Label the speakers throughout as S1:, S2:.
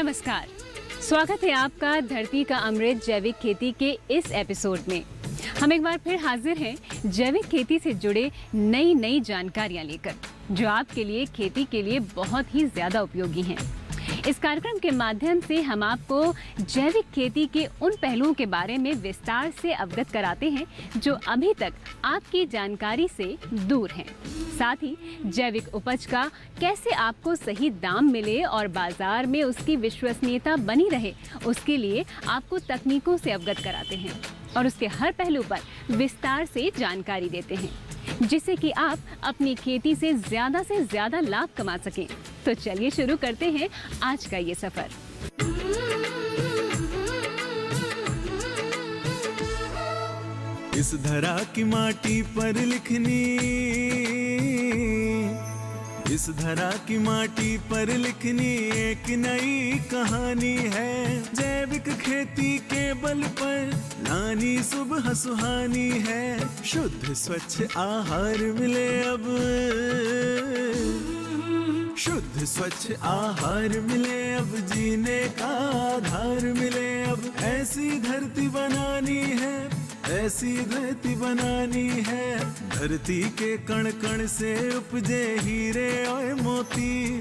S1: नमस्कार, स्वागत है आपका धरती का अमृत जैविक खेती के इस एपिसोड में। हम एक बार फिर हाजिर हैं जैविक खेती से जुड़े नई जानकारियां लेकर, जो आपके लिए खेती के लिए बहुत ही ज्यादा उपयोगी हैं। इस कार्यक्रम के माध्यम से हम आपको जैविक खेती के उन पहलुओं के बारे में विस्तार से अवगत कराते हैं जो अभी तक आपकी जानकारी से दूर हैं। साथ ही जैविक उपज का कैसे आपको सही दाम मिले और बाजार में उसकी विश्वसनीयता बनी रहे, उसके लिए आपको तकनीकों से अवगत कराते हैं और उसके हर पहलू पर विस्तार से जानकारी देते हैं, जिससे कि आप अपनी खेती से ज्यादा लाभ कमा सकें। तो चलिए शुरू करते हैं आज का ये सफर।
S2: इस धरा की माटी पर लिखनी, इस धरा की माटी पर लिखनी एक नई कहानी है। जैविक खेती के बल पर लानी सुबह सुहानी है। शुद्ध स्वच्छ आहार मिले अब, शुद्ध स्वच्छ आहार मिले अब, जीने का आधार मिले अब। ऐसी धरती बनानी है, ऐसी धरती बनानी है। धरती के कण कण से उपजे हीरे और मोती।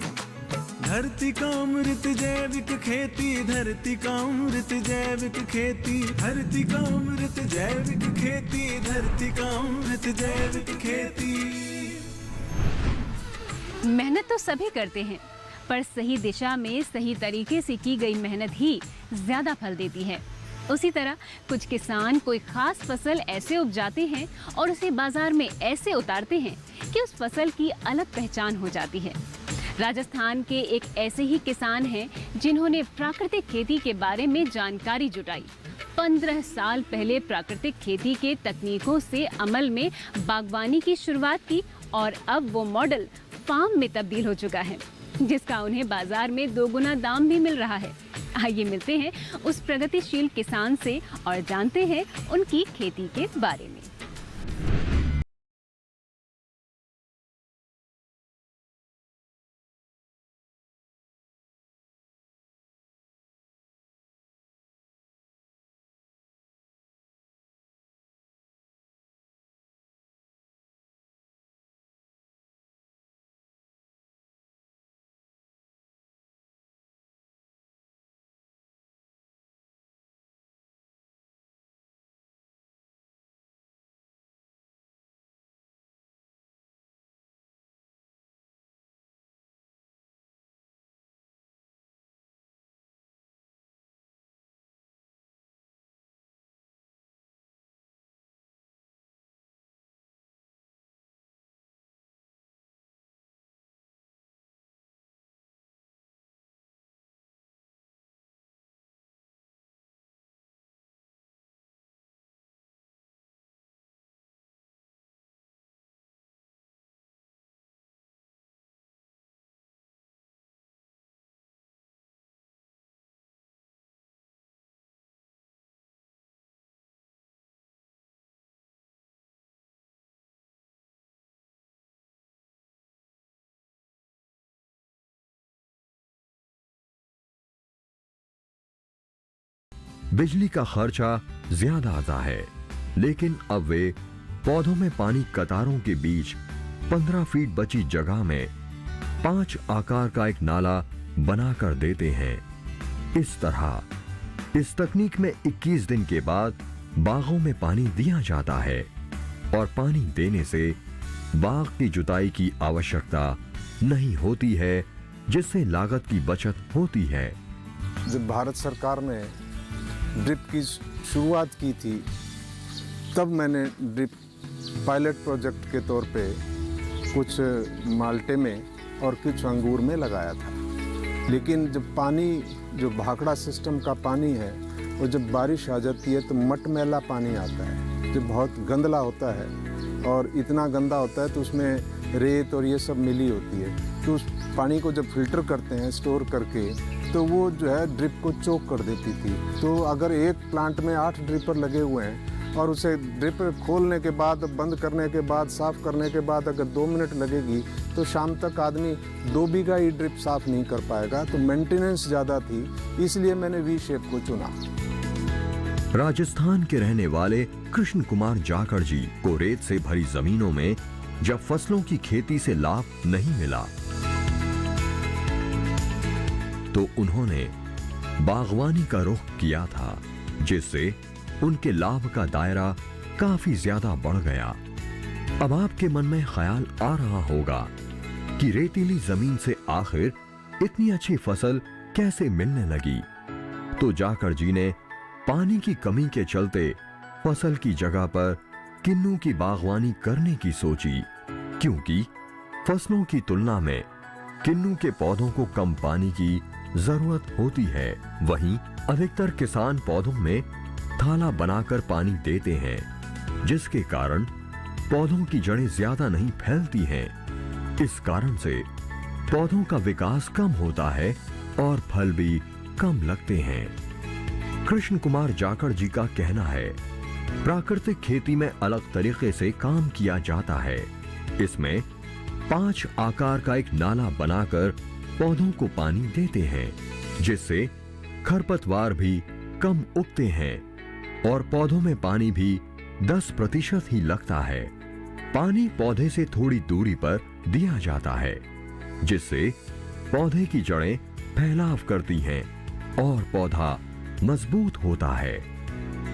S2: धरती का अमृत जैविक खेती, धरती का अमृत जैविक खेती, धरती का अमृत जैविक खेती, धरती का अमृत जैविक खेती।
S1: मेहनत तो सभी करते हैं, पर सही दिशा में सही तरीके से की गई मेहनत ही ज्यादा फल देती है। उसी तरह कुछ किसान कोई खास फसल ऐसे उपजाते हैं और उसे बाजार में ऐसे उतारते हैं कि उस फसल की अलग पहचान हो जाती है। राजस्थान के एक ऐसे ही किसान हैं जिन्होंने प्राकृतिक खेती के बारे में जानकारी जुटाई। 15 साल पहले प्राकृतिक खेती के तकनीकों से अमल में बागवानी की शुरुआत की और अब वो मॉडल फार्म में तब्दील हो चुका है, जिसका उन्हें बाजार में 2 गुना दाम भी मिल रहा है। आइए मिलते हैं उस प्रगतिशील किसान से और जानते हैं उनकी खेती के बारे में।
S3: बिजली का खर्चा ज्यादा आता है, लेकिन अब वे पौधों में पानी कतारों के बीच 15 फीट बची जगह में 5 आकार का एक नाला बनाकर देते हैं। इस तरह इस तकनीक में 21 दिन के बाद बागों में पानी दिया जाता है और पानी देने से बाग की जुताई की आवश्यकता नहीं होती है, जिससे लागत की बचत होती है।
S4: जब भारत सरकार ने ड्रिप की शुरुआत की थी, तब मैंने ड्रिप पायलट प्रोजेक्ट के तौर पे कुछ माल्टे में और कुछ अंगूर में लगाया था। लेकिन जब पानी, जो भाखड़ा सिस्टम का पानी है, वो जब बारिश आ जाती है तो मटमैला पानी आता है, जो बहुत गंदला होता है और इतना गंदा होता है तो उसमें रेत और ये सब मिली होती है। तो उस पानी को जब फिल्टर करते हैं स्टोर करके, तो वो जो है ड्रिप को चोक कर देती थी। तो अगर एक प्लांट में 8 ड्रिपर लगे हुए हैं और उसे ड्रिप खोलने के बाद, बंद करने के बाद, साफ़ करने के बाद अगर 2 मिनट लगेगी तो शाम तक आदमी 2 बीघा ही ड्रिप साफ़ नहीं कर पाएगा। तो मेंटेनेंस ज़्यादा थी, इसलिए मैंने वी शेप को चुना।
S3: राजस्थान के रहने वाले कृष्ण कुमार जाखड़ जी को रेत से भरी जमीनों में जब फसलों की खेती से लाभ नहीं मिला तो उन्होंने बागवानी का रुख किया था, जिससे उनके लाभ का दायरा काफी ज्यादा बढ़ गया। अब आपके मन में ख्याल आ रहा होगा कि रेतीली जमीन से आखिर इतनी अच्छी फसल कैसे मिलने लगी। तो जाखड़ जी ने पानी की कमी के चलते फसल की जगह पर किन्नू की बागवानी करने की सोची, क्योंकि फसलों की तुलना में किन्नू के पौधों को कम पानी की जरूरत होती है। वहीं अधिकतर किसान पौधों में थाला बनाकर पानी देते हैं, जिसके कारण पौधों की जड़ें ज्यादा नहीं फैलती हैं। इस कारण से पौधों का विकास कम होता है और फल भी कम लगते हैं। कृष्ण कुमार जाखड़ जी का कहना है, प्राकृतिक खेती में अलग तरीके से काम किया जाता है। इसमें 5 आकार का एक नाला बनाकर पौधों को पानी देते हैं, जिससे खरपतवार भी कम उगते हैं और पौधों में पानी भी 10% ही लगता है। पानी पौधे से थोड़ी दूरी पर दिया जाता है, जिससे पौधे की जड़ें फैलाव करती हैं और पौधा मजबूत होता है,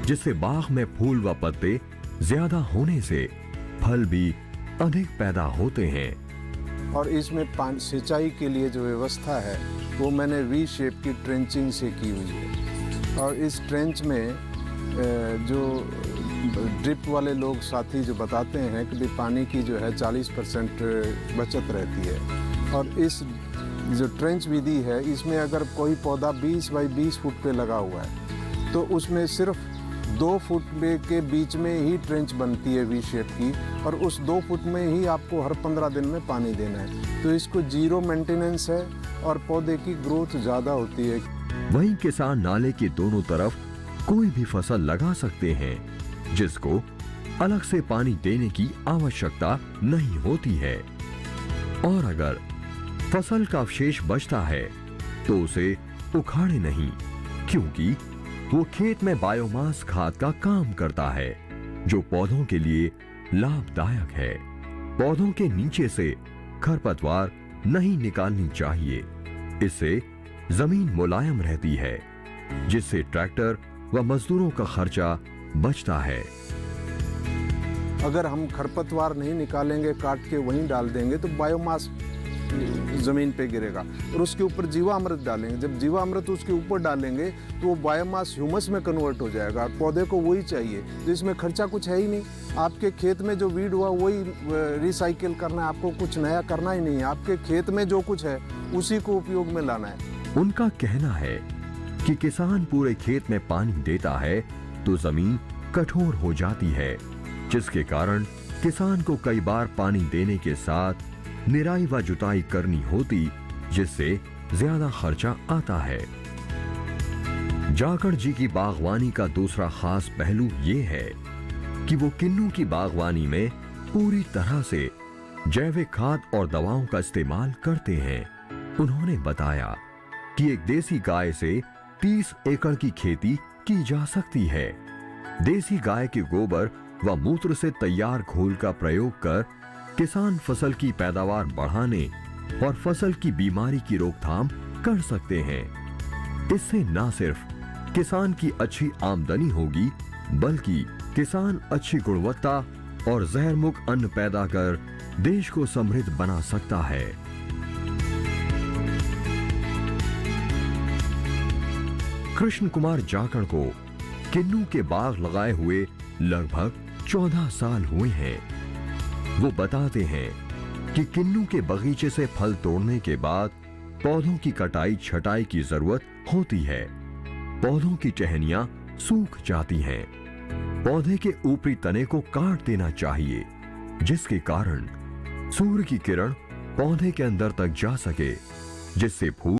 S3: जिससे बाग में फूल व पत्ते ज्यादा होने से फल भी अधिक पैदा होते हैं।
S4: और इसमें पानी सिंचाई के लिए जो व्यवस्था है वो मैंने वी शेप की ट्रेंचिंग से की हुई है। और इस ट्रेंच में जो ड्रिप वाले लोग साथी जो बताते हैं कि भाई पानी की जो है 40% बचत रहती है। और इस जो ट्रेंच विधि है, इसमें अगर कोई पौधा 20 बाई 20 फुट पे लगा हुआ है तो उसमें सिर्फ 2 फुट के बीच में ही ट्रेंच बनती है वी शेप की, और उस 2 फुट में ही आपको हर 15 दिन में पानी देना है। तो इसको 0 मेंटेनेंस है और पौधे की ग्रोथ ज़्यादा होती है।
S3: वहीं किसान नाले के दोनों तरफ कोई भी फसल लगा सकते हैं, जिसको अलग से पानी देने की आवश्यकता नहीं होती है। और अगर फसल का अवशेष बचता है तो उसे उखाड़े नहीं, क्योंकि वो खेत में बायोमास खाद का काम करता है, जो पौधों के लिए लाभदायक है। पौधों के नीचे से खरपतवार नहीं निकालनी चाहिए, इससे जमीन मुलायम रहती है, जिससे ट्रैक्टर व मजदूरों का खर्चा बचता है।
S4: अगर हम खरपतवार नहीं निकालेंगे, काट के वहीं डाल देंगे तो बायोमास ज़मीन पे गिरेगा, और उसके ऊपर जीवामृत डालेंगे। जब जीवामृत उसके ऊपर डालेंगे तो वो बायोमास ह्यूमस में कन्वर्ट हो जाएगा। पौधे को वही चाहिए, तो इसमें खर्चा कुछ है ही नहीं। आपके खेत में जो वीड हुआ वही रिसाइकिल करना है, आपको कुछ नया करना ही नहीं है। आपके खेत में जो कुछ है उसी को उपयोग में लाना है।
S3: उनका कहना है कि किसान पूरे खेत में पानी देता है तो जमीन कठोर हो जाती है, जिसके कारण किसान को कई बार पानी देने के साथ निराई व जुताई करनी होती, जिससे ज्यादा खर्चा आता है। जाखड़ जी की बागवानी का दूसरा खास पहलू ये है कि वो किन्नू की बागवानी में पूरी तरह से जैविक खाद और दवाओं का इस्तेमाल करते हैं। उन्होंने बताया कि एक देसी गाय से 30 एकड़ की खेती की जा सकती है। देसी गाय के गोबर व मूत्र से तैयार घोल का प्रयोग कर किसान फसल की पैदावार बढ़ाने और फसल की बीमारी की रोकथाम कर सकते हैं। इससे न सिर्फ किसान की अच्छी आमदनी होगी, बल्कि किसान अच्छी गुणवत्ता और जहरमुक्त अन्न पैदा कर देश को समृद्ध बना सकता है। कृष्ण कुमार जाखड़ को किन्नू के बाग लगाए हुए लगभग 14 साल हुए हैं। वो बताते हैं कि किन्नू के बगीचे से फल तोड़ने के बाद पौधों की कटाई छटाई की जरूरत होती है। पौधों की टहनियां सूख जाती हैं। पौधे के ऊपरी तने को काट देना चाहिए, जिसके कारण सूर्य की किरण पौधे के अंदर तक जा सके, जिससे फूल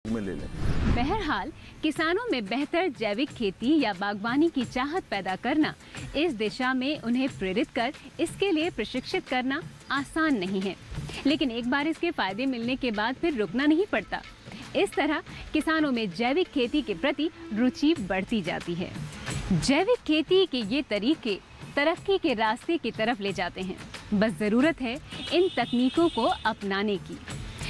S4: में ले लें।
S1: बहरहाल किसानों में बेहतर जैविक खेती या बागवानी की चाहत पैदा करना, इस दिशा में उन्हें प्रेरित कर इसके लिए प्रशिक्षित करना आसान नहीं है, लेकिन एक बार इसके फायदे मिलने के बाद फिर रुकना नहीं पड़ता। इस तरह किसानों में जैविक खेती के प्रति रुचि बढ़ती जाती है। जैविक खेती के ये तरीके तरक्की के रास्ते की तरफ ले जाते हैं, बस जरूरत है इन तकनीकों को अपनाने की।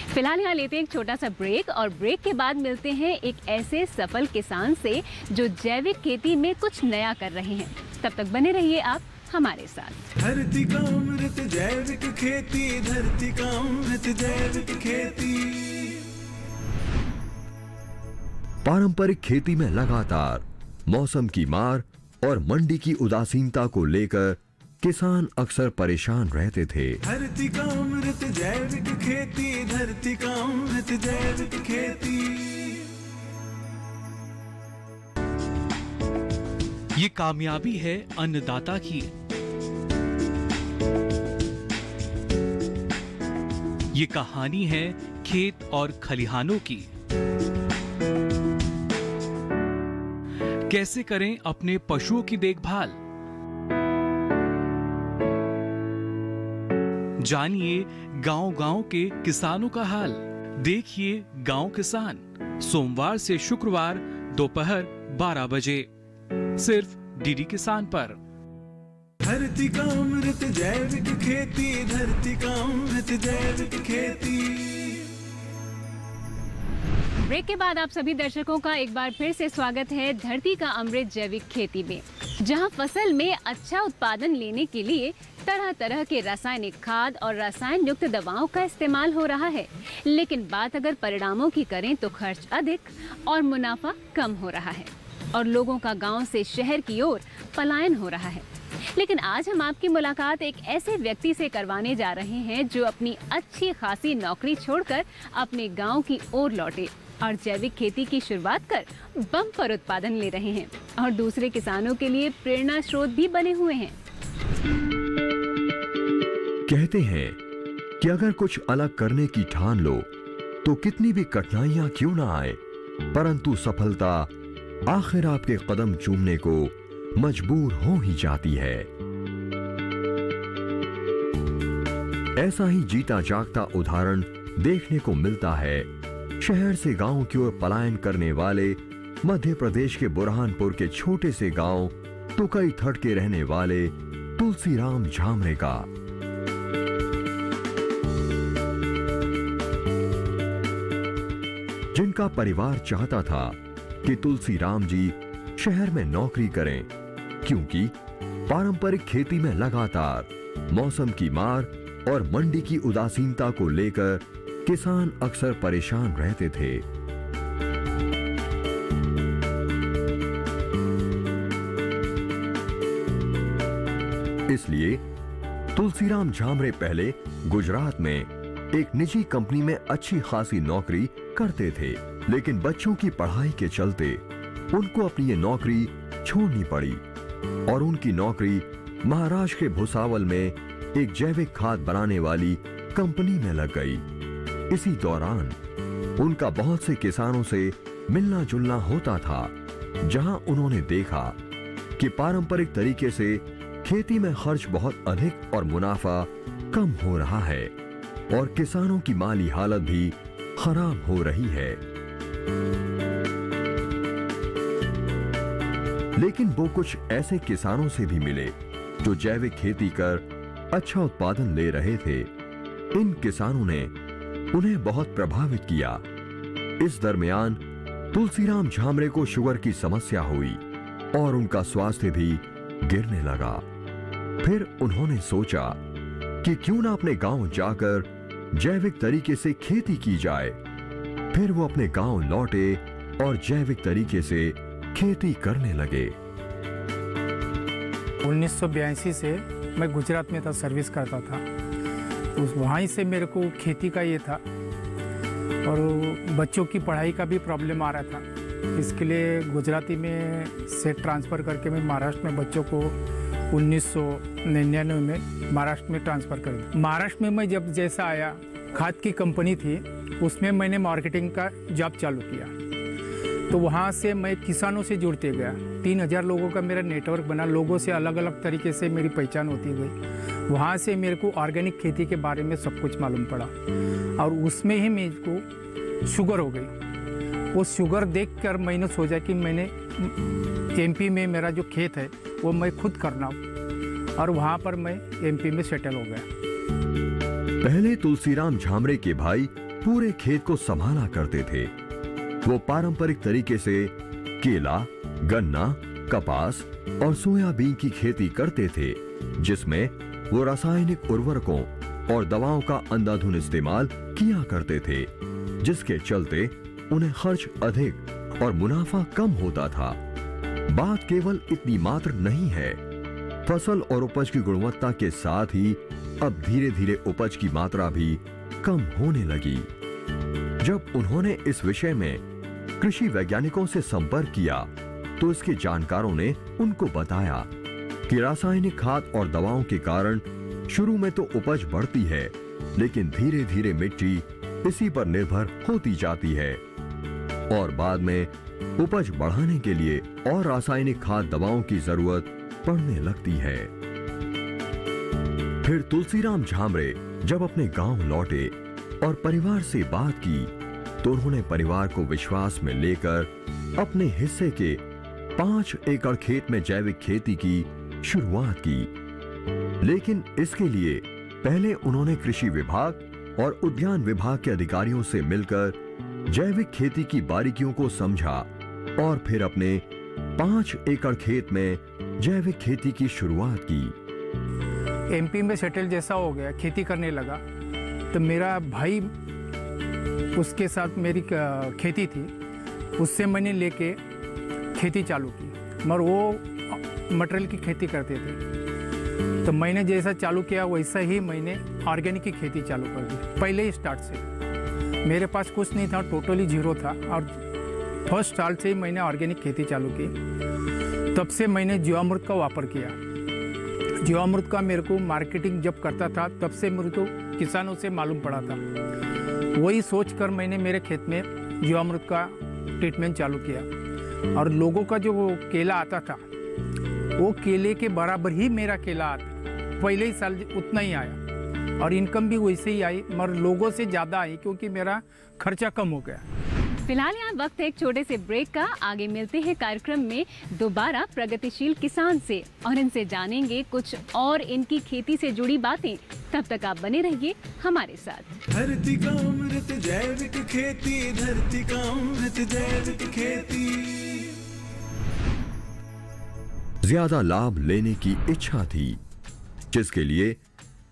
S1: फिलहाल यहाँ लेते हैं एक छोटा सा ब्रेक और ब्रेक के बाद मिलते हैं एक ऐसे सफल किसान से जो जैविक खेती में कुछ नया कर रहे हैं। तब तक बने रहिए आप हमारे साथ।
S2: धरती का अमृत जैविक खेती, धरती का अमृत जैविक खेती।
S3: पारंपरिक खेती में लगातार मौसम की मार और मंडी की उदासीनता को लेकर किसान अक्सर परेशान रहते थे।
S2: धरती का अमृत जैविक खेती, धरती का अमृत जैविक खेती।
S5: ये कामयाबी है अन्नदाता की। ये कहानी है खेत और खलिहानों की। कैसे करें अपने पशुओं की देखभाल, जानिए गांव-गांव के किसानों का हाल। देखिए गांव किसान, सोमवार से शुक्रवार दोपहर 12 बजे सिर्फ डीडी किसान पर।
S2: धरती का अमृत जैविक खेती, धरती का अमृत जैविक खेती।
S1: ब्रेक के बाद आप सभी दर्शकों का एक बार फिर से स्वागत है धरती का अमृत जैविक खेती में, जहां फसल में अच्छा उत्पादन लेने के लिए तरह तरह के रासायनिक खाद और रसायन युक्त दवाओं का इस्तेमाल हो रहा है। लेकिन बात अगर परिणामों की करें तो खर्च अधिक और मुनाफा कम हो रहा है और लोगों का गांव से शहर की ओर पलायन हो रहा है। लेकिन आज हम आपकी मुलाकात एक ऐसे व्यक्ति से करवाने जा रहे हैं जो अपनी अच्छी खासी नौकरी छोड़कर अपने गांव की ओर लौटे और जैविक खेती की शुरुआत कर बम्पर उत्पादन ले रहे हैं और दूसरे किसानों के लिए प्रेरणा स्रोत भी बने हुए हैं।
S3: कहते हैं कि अगर कुछ अलग करने की ठान लो तो कितनी भी कठिनाइयां क्यों ना आए, परंतु सफलता आखिर आपके कदम चूमने को मजबूर हो ही जाती है। ऐसा ही जीता जागता उदाहरण देखने को मिलता है शहर से गांव की ओर पलायन करने वाले मध्य प्रदेश के बुरहानपुर के छोटे से गांव तुकई थड़ के रहने वाले तुलसीराम झामरे का। जिनका परिवार चाहता था कि तुलसीराम जी शहर में नौकरी करें, क्योंकि पारंपरिक खेती में लगातार मौसम की मार और मंडी की उदासीनता को लेकर किसान अक्सर परेशान रहते थे। इसलिए तुलसीराम झामरे पहले गुजरात में एक निजी कंपनी में अच्छी खासी नौकरी करते थे, लेकिन बच्चों की पढ़ाई के चलते उनको अपनी ये नौकरी छोड़नी पड़ी और उनकी नौकरी महाराष्ट्र के भुसावल में एक जैविक खाद बनाने वाली कंपनी में लग गई। इसी दौरान उनका बहुत से किसानों से मिलना जुलना होता था, जहां उन्होंने देखा कि पारंपरिक तरीके से खेती में खर्च बहुत अधिक और मुनाफा कम हो रहा है और किसानों की माली हालत भी खराब हो रही है। लेकिन वो कुछ ऐसे किसानों से भी मिले जो जैविक खेती कर अच्छा उत्पादन ले रहे थे। इन किसानों ने उन्हें बहुत प्रभावित किया। इस दरमियान तुलसीराम झामरे को शुगर की समस्या हुई और उनका स्वास्थ्य भी गिरने लगा। फिर उन्होंने सोचा कि क्यों ना अपने गांव जाकर जैविक तरीके से खेती की जाए। फिर वो अपने गांव लौटे और जैविक तरीके से खेती करने लगे।
S6: 1982 से मैं गुजरात में था, सर्विस करता था, तो वहीं से मेरे को खेती का ये था और बच्चों की पढ़ाई का भी प्रॉब्लम आ रहा था। इसके लिए गुजराती में से ट्रांसफ़र करके मैं महाराष्ट्र में बच्चों को 1999 में महाराष्ट्र में ट्रांसफ़र कर दिया। महाराष्ट्र में मैं जब जैसा आया खाद की कंपनी थी, उसमें मैंने मार्केटिंग का जॉब चालू किया। तो वहाँ से मैं किसानों से जुड़ते गया। 3000 लोगों का मेरा नेटवर्क बना, लोगों से अलग अलग तरीके से मेरी पहचान होती गई। वहाँ से मेरे को ऑर्गेनिक खेती के बारे में सब कुछ मालूम पड़ा और उसमें ही मेरे को शुगर हो गई। वो शुगर देखकर मैंने सोचा कि मैंने एमपी में मेरा जो खेत है वो मैं खुद करना और वहाँ पर मैं एमपी में सेटल हो गया।
S3: पहले तुलसीराम झामरे के भाई पूरे खेत को संभाला करते थे। वो पारंपरिक तरीके से केला, गन्ना, कपास और सोयाबीन की खेती करते थे, जिसमें वो रासायनिक उर्वरकों और दवाओं का अंधाधुंध इस्तेमाल किया करते थे, जिसके चलते उन्हें खर्च अधिक और मुनाफा कम होता था। बात केवल इतनी मात्र नहीं है, फसल और उपज की गुणवत्ता के साथ ही अब धीरे धीरे उपज की मात्रा भी कम होने लगी। जब उन्होंने इस विषय में कृषि वैज्ञानिकों से संपर्क किया तो इसके जानकारों ने उनको बताया कि रासायनिक खाद और दवाओं के कारण शुरू में तो उपज बढ़ती है, लेकिन धीरे धीरे मिट्टी इसी पर निर्भर होती जाती है और बाद में उपज बढ़ाने के लिए और रासायनिक खाद दवाओं की जरूरत पड़ने लगती है। फिर तुलसीराम झामरे जब अपने गांव लौटे और परिवार से बात की तो उन्होंने परिवार को विश्वास में लेकर अपने हिस्से के 5 एकड़ खेत में जैविक खेती की शुरुआत की। लेकिन इसके लिए पहले उन्होंने कृषि विभाग और उद्यान विभाग के अधिकारियों से मिलकर जैविक खेती की बारीकियों को समझा और फिर अपने 5 एकड़ खेत में जैविक खेती की शुरुआत की।
S6: एमपी में सेटल जैसा हो गया, खेती करने लगा, तो मेरा भाई उसके साथ मेरी खेती थी, उससे मैंने लेके खेती चालू की, मगर वो मटेरियल की खेती करते थे। तो मैंने जैसा चालू किया वैसा ही मैंने ऑर्गेनिक की खेती चालू कर दी। पहले ही स्टार्ट से मेरे पास कुछ नहीं था, टोटली जीरो था और फर्स्ट साल से ही मैंने ऑर्गेनिक खेती चालू की। तब से मैंने जीवामृत का वापर किया। जीवामृत का मेरे को मार्केटिंग जब करता था तब से मेरे को किसानों से मालूम पड़ा था। वही सोचकर मैंने मेरे खेत में जीवामृत का ट्रीटमेंट चालू किया और लोगों का जो केला आता था वो केले के बराबर ही मेरा केला आता, पहले ही साल उतना ही आया और इनकम भी वैसे ही आई, मगर लोगों से ज़्यादा आई क्योंकि मेरा खर्चा कम हो गया।
S1: फिलहाल यहाँ वक्त है एक छोटे से ब्रेक का। आगे मिलते हैं कार्यक्रम में दोबारा प्रगतिशील किसान से और इनसे जानेंगे कुछ और इनकी खेती से जुड़ी बातें। तब तक आप बने रहिए हमारे साथ।
S2: धरती का अमृत जैविक खेती, धरती का अमृत जैविक खेती।
S3: ज्यादा लाभ लेने की इच्छा थी, जिसके लिए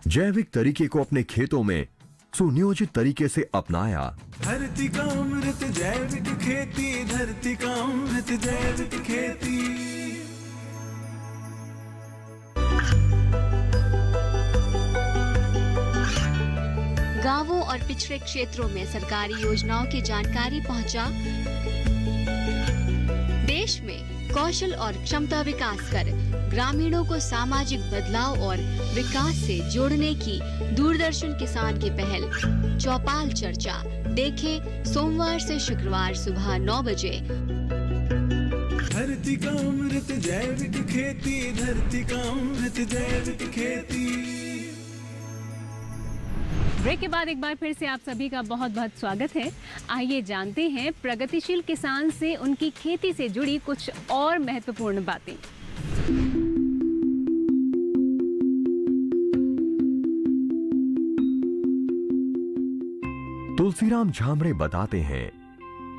S3: जैविक तरीके को अपने खेतों में सुनियोजित तरीके से अपनाया।
S2: धरती का अमृत जैविक खेती, धरती का अमृत जैविक खेती।
S7: गांवों और पिछड़े क्षेत्रों में सरकारी योजनाओं की जानकारी पहुंचा। देश में कौशल और क्षमता विकास कर ग्रामीणों को सामाजिक बदलाव और विकास से जोड़ने की दूरदर्शन किसान की पहल चौपाल चर्चा देखें सोमवार से शुक्रवार सुबह 9 बजे।
S2: धरती का अमृत जैविक खेती, धरती का अमृत जैविक खेती।
S1: ब्रेक के बाद एक बार फिर से आप सभी का बहुत बहुत स्वागत है। आइए जानते हैं प्रगतिशील किसान से उनकी खेती से जुड़ी कुछ और महत्वपूर्ण बातें।
S3: तुलसीराम झामरे बताते हैं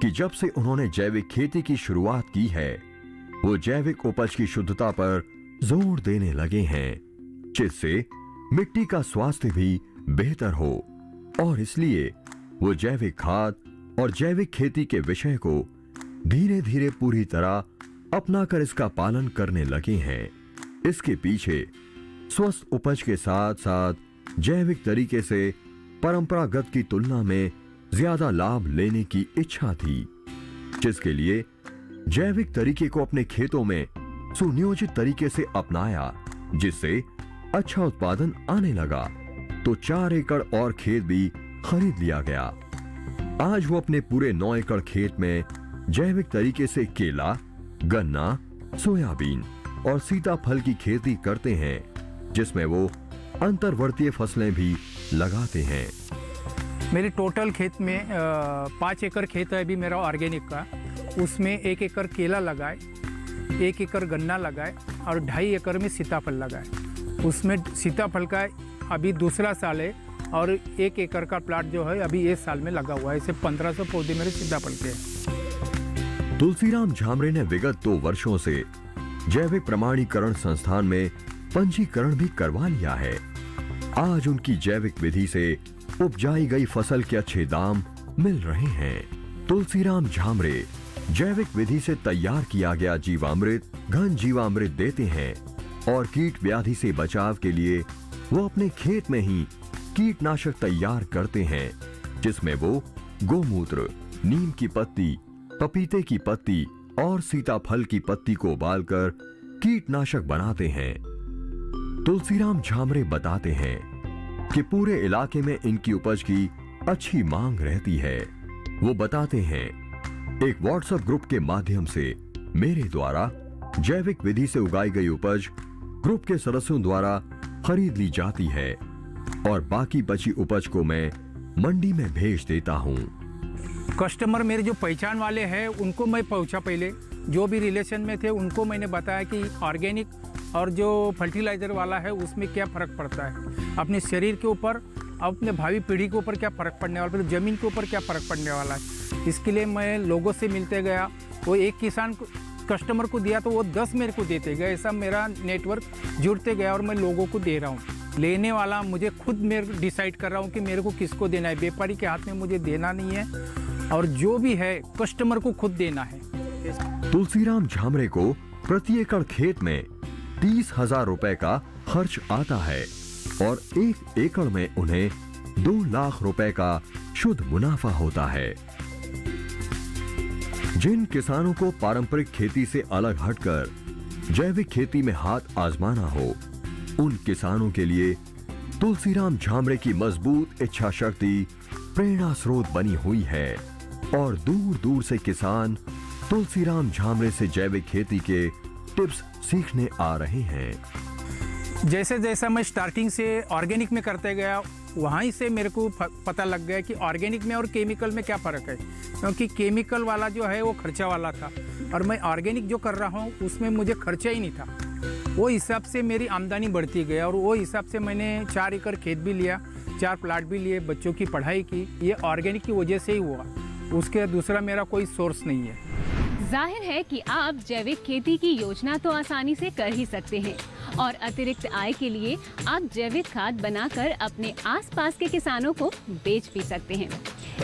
S3: कि जब से उन्होंने जैविक खेती की शुरुआत की है, वो जैविक उपज की शुद्धता पर जोर देने लगे हैं, जिससे मिट्टी का स्वास्थ्य भी बेहतर हो और इसलिए वो जैविक खाद और जैविक खेती के विषय को धीरे धीरे पूरी तरह अपनाकर इसका पालन करने लगे हैं। इसके पीछे स्वस्थ उपज के साथ साथ जैविक तरीके से परंपरागत की तुलना में ज्यादा लाभ लेने की इच्छा थी, जिसके लिए जैविक तरीके को अपने खेतों में सुनियोजित तरीके से अपनाया, जिससे अच्छा उत्पादन आने लगा। तो 4 एकड़ और खेत भी खरीद लिया गया। आज वो अपने पूरे 9 एकड़ खेत में जैविक तरीके से केला, गन्ना, सोयाबीन और सीताफल की खेती करते हैं, जिसमें वो अंतर्वर्तीय फसलें भी लगाते हैं।
S6: मेरे टोटल खेत में 5 एकड़ खेत है अभी मेरा ऑर्गेनिक का। उसमें 1 एकड़ केला लगाए, 1 एकड़ गन्ना लगाए और 2.5 एकड़ में सीताफल लगाए। उसमें सीताफल का अभी दूसरा साल है और 1 एकड़ का प्लाट जो है अभी इस साल में लगा हुआ है। ऐसे 1500 पौधे मेरे सीताफल के हैं।
S3: तुलसीराम झामरे ने विगत 2 वर्षों से जैविक प्रमाणीकरण संस्थान में पंजीकरण भी करवा लिया है। आज उनकी जैविक विधि से उपजाई गई फसल के अच्छे दाम मिल रहे हैं। तुलसीराम झामरे जैविक विधि से तैयार किया गया जीवामृत, घन जीवामृत देते हैं और कीट व्याधि से बचाव के लिए वो अपने खेत में ही कीटनाशक तैयार करते हैं, जिसमें वो गोमूत्र, नीम की पत्ती, पपीते की पत्ती और सीताफल की पत्ती को उबालकर कीटनाशक बनाते हैं। तुलसीराम झामरे बताते हैं कि पूरे इलाके में इनकी उपज की अच्छी मांग रहती है। वो बताते हैं, एक व्हाट्सएप ग्रुप के माध्यम से मेरे द्वारा जैविक विधि से उगाई गई उपज ग्रुप के सदस्यों द्वारा खरीद ली जाती है और बाकी बची उपज को मैं मंडी में भेज देता हूँ।
S6: कस्टमर मेरे जो पहचान वाले हैं उनको मैं पहुंचा, पहले जो भी रिलेशन में थे उनको मैंने बताया कि ऑर्गेनिक और जो फर्टिलाइज़र वाला है उसमें क्या फ़र्क पड़ता है, अपने शरीर के ऊपर, अपने भावी पीढ़ी के ऊपर क्या फ़र्क पड़ने वाला है, ज़मीन के ऊपर क्या फ़र्क पड़ने वाला है। इसके लिए मैं लोगों से मिलते गया। वो एक किसान कस्टमर को दिया तो वो 10 मेरे को देते गए। ऐसा मेरा नेटवर्क जुड़ते गया और मैं लोगों को दे रहा हूँ। लेने वाला मुझे खुद मेरे डिसाइड कर रहा हूँ कि मेरे को किसको देना है। व्यापारी के हाथ में मुझे देना नहीं है और जो भी है कस्टमर को खुद देना है।
S3: तुलसीराम झामरे को प्रति एकड़ खेत में 30,000 रुपए का खर्च आता है और 1 एकड़ में उन्हें 2 लाख रुपए का शुद्ध मुनाफा होता है। जिन किसानों को पारंपरिक खेती से अलग हटकर जैविक खेती में हाथ आजमाना हो, उन किसानों के लिए तुलसीराम झामरे की मजबूत इच्छा शक्ति प्रेरणा स्रोत बनी हुई है और दूर दूर से किसान तुलसीराम झामरे से जैविक खेती के टिप्स सीखने आ रहे हैं।
S6: जैसे जैसा मैं स्टार्टिंग से ऑर्गेनिक में करते गया, वहीं से मेरे को पता लग गया कि ऑर्गेनिक में और केमिकल में क्या फ़र्क है, क्योंकि केमिकल वाला जो है वो खर्चा वाला था और मैं ऑर्गेनिक जो कर रहा हूँ उसमें मुझे खर्चा ही नहीं था। वो हिसाब से मेरी आमदनी बढ़ती गई और वो हिसाब से मैंने 4 एकड़ खेत भी लिया, 4 प्लाट भी लिए, बच्चों की पढ़ाई की। ये ऑर्गेनिक की वजह से ही हुआ, उसके दूसरा मेरा कोई सोर्स नहीं है।
S1: जाहिर है कि आप जैविक खेती की योजना तो आसानी से कर ही सकते हैं और अतिरिक्त आय के लिए आप जैविक खाद बनाकर अपने आसपास के किसानों को बेच भी सकते हैं।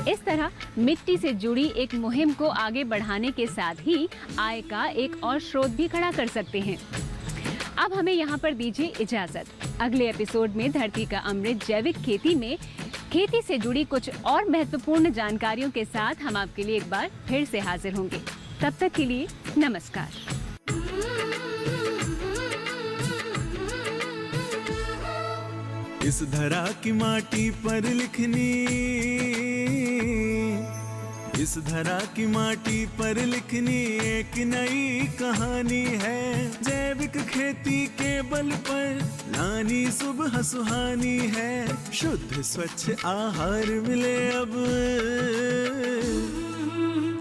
S1: इस तरह मिट्टी से जुड़ी एक मुहिम को आगे बढ़ाने के साथ ही आय का एक और स्रोत भी खड़ा कर सकते हैं। अब हमें यहाँ पर दीजिए इजाजत। अगले एपिसोड में धरती का अमृत जैविक खेती में खेती से जुड़ी कुछ और महत्वपूर्ण जानकारियों के साथ हम आपके लिए एक बार फिर से हाजिर होंगे। तब तक के लिए नमस्कार।
S2: इस धरा की माटी पर लिखनी, इस धरा की माटी पर लिखनी एक नई कहानी है। जैविक खेती के बल पर लानी सुबह सुहानी है। शुद्ध स्वच्छ आहार मिले अब,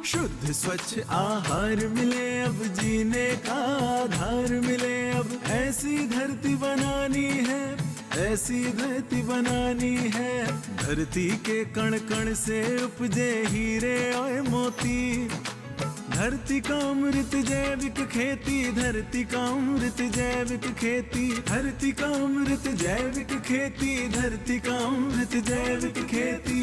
S2: शुद्ध स्वच्छ आहार मिले अब, जीने का आधार मिले अब। ऐसी धरती बनानी है, ऐसी धरती बनानी है। धरती के कण कण से उपजे हीरे और मोती। धरती का अमृत जैविक खेती, धरती का अमृत जैविक खेती, धरती का अमृत जैविक खेती, धरती का अमृत जैविक खेती।